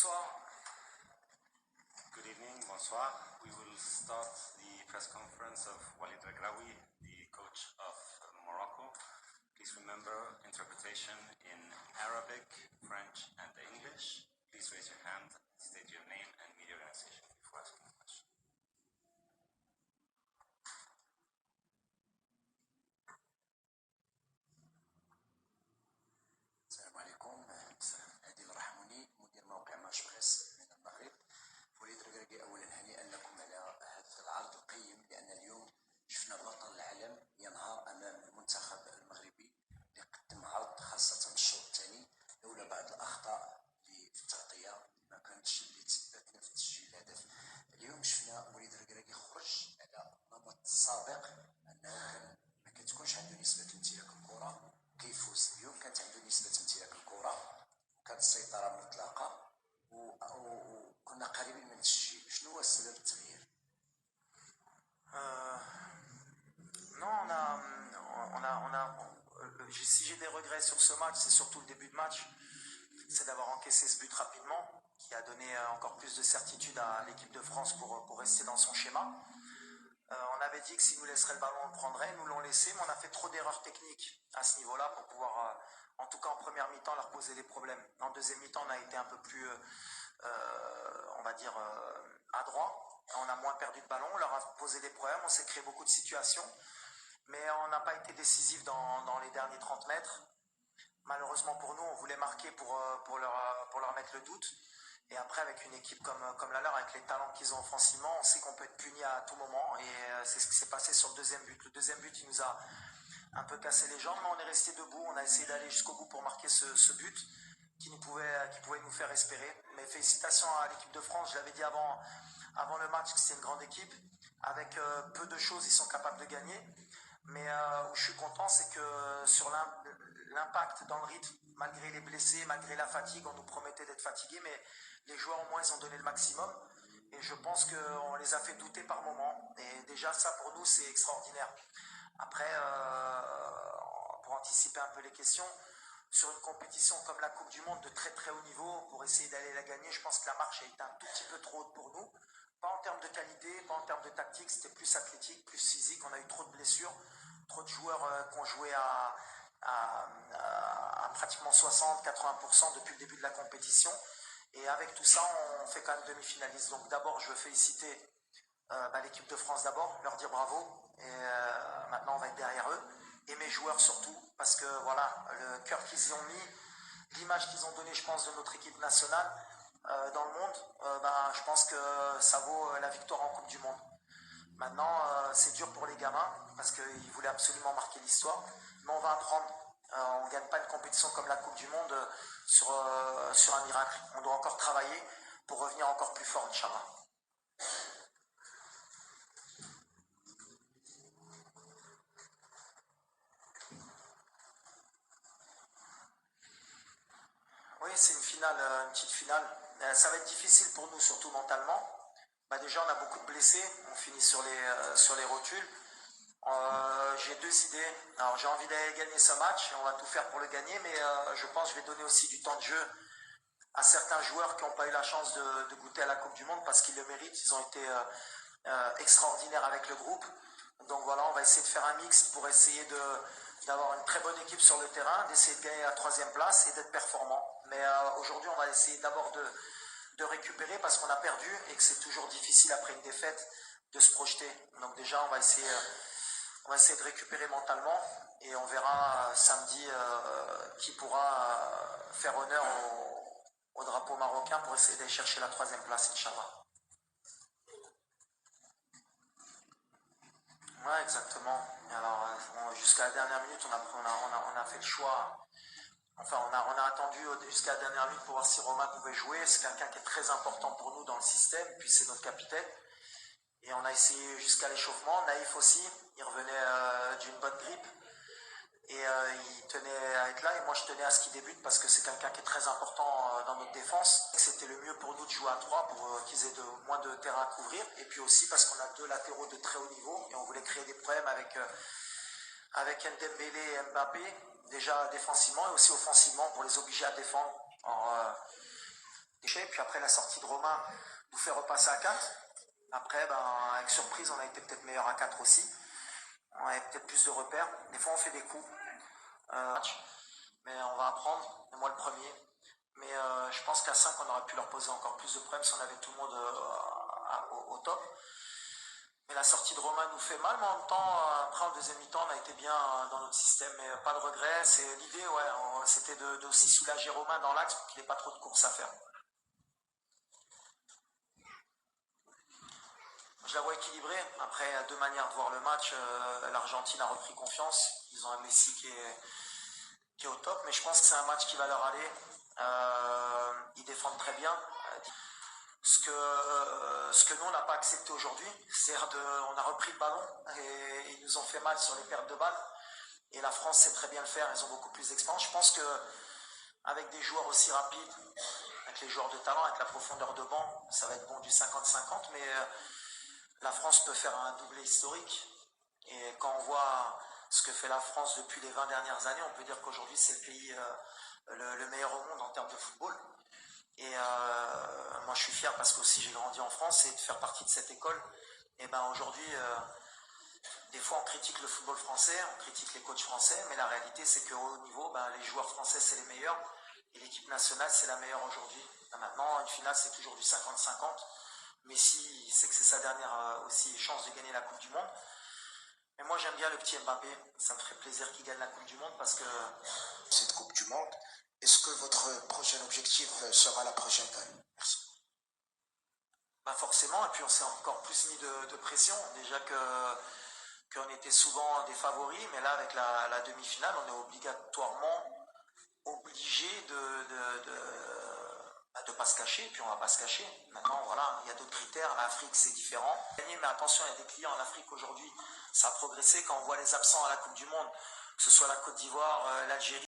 Bonsoir. Good evening, bonsoir. We will start the press conference of Walid Regraoui, the coach of Morocco. Please remember interpretation in Arabic, French, and English. Please raise your hand, state your name and media organization before asking a question. السلام عليكم. عادل رحموني مدير موقع ماتش بريس من المغرب. وليد ركراكي اولا هنيئا لكم على هذا العرض القيم، لان اليوم شفنا بطل العالم ينهار امام المنتخب المغربي اللي قدم عرض خاصه الشوط الثاني لولا بعض الاخطاء اللي في التغطيه ما كانتش اللي تثبتنا في تسجيل الهدف. اليوم شفنا وليد ركراكي خرج على نمط السابق انه ما كتكونش عنده نسبه امتلاك الكره كيفوز. اليوم كانت عنده نسبة امتلاك الكرة وكانت السيطرة مطلقة وكنا قريبين من التسجيل. شنو هو السبب التغيير؟ Non, si j'ai des regrets sur ce match, c'est surtout le début de match. C'est d'avoir encaissé ce but rapidement, qui a donné encore plus de certitude à l'équipe de France pour rester dans son schéma. On avait dit que s'ils nous laisseraient le ballon, on le prendrait. Nous l'ont laissé, mais on a fait trop d'erreurs techniques à ce niveau-là pour pouvoir, en tout cas en première mi-temps, leur poser des problèmes. En deuxième mi-temps, on a été un peu plus, on va dire, adroit. On a moins perdu de ballon, on leur a posé des problèmes, on s'est créé beaucoup de situations. Mais on n'a pas été décisif dans les derniers 30 mètres. Malheureusement pour nous, on voulait marquer pour leur mettre le doute. Et après, avec une équipe comme la leur, avec les talents qu'ils ont offensivement, on sait qu'on peut être puni à tout moment. Et c'est ce qui s'est passé sur le deuxième but. Le deuxième but, il nous a un peu cassé les jambes, mais on est resté debout. On a essayé d'aller jusqu'au bout pour marquer ce but qui pouvait nous faire espérer. Mais félicitations à l'équipe de France. Je l'avais dit avant le match que c'était une grande équipe. Avec peu de choses, ils sont capables de gagner. Mais où je suis content, c'est que sur l'impact dans le rythme, malgré les blessés, malgré la fatigue, on nous promettait d'être fatigués, mais les joueurs au moins ils ont donné le maximum. Et je pense qu'on les a fait douter par moments. Et déjà ça pour nous c'est extraordinaire. Après, pour anticiper un peu les questions, sur une compétition comme la Coupe du Monde de très très haut niveau, pour essayer d'aller la gagner, je pense que la marche a été un tout petit peu trop haute pour nous. Pas en termes de qualité, pas en termes de tactique, c'était plus athlétique, plus physique. On a eu trop de blessures, trop de joueurs qui ont joué à pratiquement 60-80% depuis le début de la compétition. Et avec tout ça, on fait quand même demi-finaliste. Donc d'abord, je veux féliciter l'équipe de France d'abord, leur dire bravo. Et maintenant, on va être derrière eux. Et mes joueurs surtout, parce que voilà, le cœur qu'ils y ont mis, l'image qu'ils ont donnée, je pense, de notre équipe nationale dans le monde, je pense que ça vaut la victoire en Coupe du Monde. Maintenant, c'est dur pour les gamins, parce qu'ils voulaient absolument marquer l'histoire. Mais on va apprendre. On ne gagne pas une compétition comme la Coupe du Monde sur un miracle. On doit encore travailler pour revenir encore plus fort, Inch'Allah. Oui, c'est une finale, une petite finale. Ça va être difficile pour nous, surtout mentalement. Déjà, on a beaucoup de blessés. On finit sur les rotules. J'ai deux idées. Alors, j'ai envie d'aller gagner ce match. On va tout faire pour le gagner. Mais je pense que je vais donner aussi du temps de jeu à certains joueurs qui n'ont pas eu la chance de goûter à la Coupe du Monde parce qu'ils le méritent. Ils ont été extraordinaires avec le groupe. Donc voilà, on va essayer de faire un mix pour essayer d'avoir une très bonne équipe sur le terrain, d'essayer de gagner la 3e place et d'être performant. Mais aujourd'hui, on va essayer d'abord de récupérer parce qu'on a perdu et que c'est toujours difficile après une défaite de se projeter. Donc déjà, on va essayer de récupérer mentalement et on verra samedi qui pourra faire honneur au drapeau marocain pour essayer d'aller chercher la 3e place, Inch'Allah. Ouais, exactement. Alors, jusqu'à la dernière minute, on a fait le choix. Enfin, on a attendu jusqu'à la dernière minute pour voir si Romain pouvait jouer. C'est quelqu'un qui est très important pour nous dans le système, puis c'est notre capitaine. Et on a essayé jusqu'à l'échauffement. Naïf aussi, il revenait d'une bonne grippe. Et il tenait à être là. Et moi, je tenais à ce qu'il débute parce que c'est quelqu'un qui est très important dans notre défense. C'était le mieux pour nous de jouer à 3 pour qu'ils aient moins de terrain à couvrir. Et puis aussi parce qu'on a 2 latéraux de très haut niveau. Et on voulait créer des problèmes avec Ndembélé et Mbappé. Déjà défensivement et aussi offensivement pour les obliger à défendre. Alors, Puis après, la sortie de Romain nous fait repasser à 4. Après, avec surprise, on a été peut-être meilleur à 4 aussi. On avait peut-être plus de repères. Des fois, on fait des coups. Mais on va apprendre. Et moi, le premier. Mais je pense qu'à 5, on aurait pu leur poser encore plus de problèmes si on avait tout le monde au top. Mais la sortie de Romain nous fait mal, mais en même temps, après en deuxième mi-temps, on a été bien dans notre système, mais pas de regret. C'est l'idée, c'était d'aussi soulager Romain dans l'axe pour qu'il n'ait pas trop de courses à faire. Je la vois équilibrée. Après, deux manières de voir le match. L'Argentine a repris confiance. Ils ont un Messi qui est au top, mais je pense que c'est un match qui va leur aller. Ils défendent très bien. Ce que nous, on n'a pas accepté aujourd'hui, c'est-à-dire on a repris le ballon et ils nous ont fait mal sur les pertes de balles. Et la France sait très bien le faire, ils ont beaucoup plus d'expérience. Je pense qu'avec des joueurs aussi rapides, avec les joueurs de talent, avec la profondeur de banc, ça va être bon du 50-50, mais la France peut faire un doublé historique. Et quand on voit ce que fait la France depuis les 20 dernières années, on peut dire qu'aujourd'hui c'est le pays le meilleur au monde en termes de football. Et moi je suis fier parce que aussi j'ai grandi en France et de faire partie de cette école. Et aujourd'hui, des fois on critique le football français, on critique les coachs français, mais la réalité c'est qu'au haut niveau, les joueurs français c'est les meilleurs et l'équipe nationale c'est la meilleure aujourd'hui. Maintenant, une finale c'est toujours du 50-50. Messi sait que c'est sa dernière aussi chance de gagner la Coupe du Monde. Mais moi j'aime bien le petit Mbappé, ça me ferait plaisir qu'il gagne la Coupe du Monde parce que cette Coupe du Monde, est-ce que votre prochain objectif sera la prochaine canne? Merci. Forcément, et puis on s'est encore plus mis de pression, déjà qu'on était souvent des favoris, mais là avec la demi-finale, on est obligatoirement obligé de pas se cacher, et puis on va pas se cacher. Maintenant, voilà, il y a d'autres critères. L'Afrique, c'est différent. Mais attention, il y a des clients en Afrique aujourd'hui. Ça a progressé quand on voit les absents à la Coupe du Monde, que ce soit la Côte d'Ivoire, l'Algérie.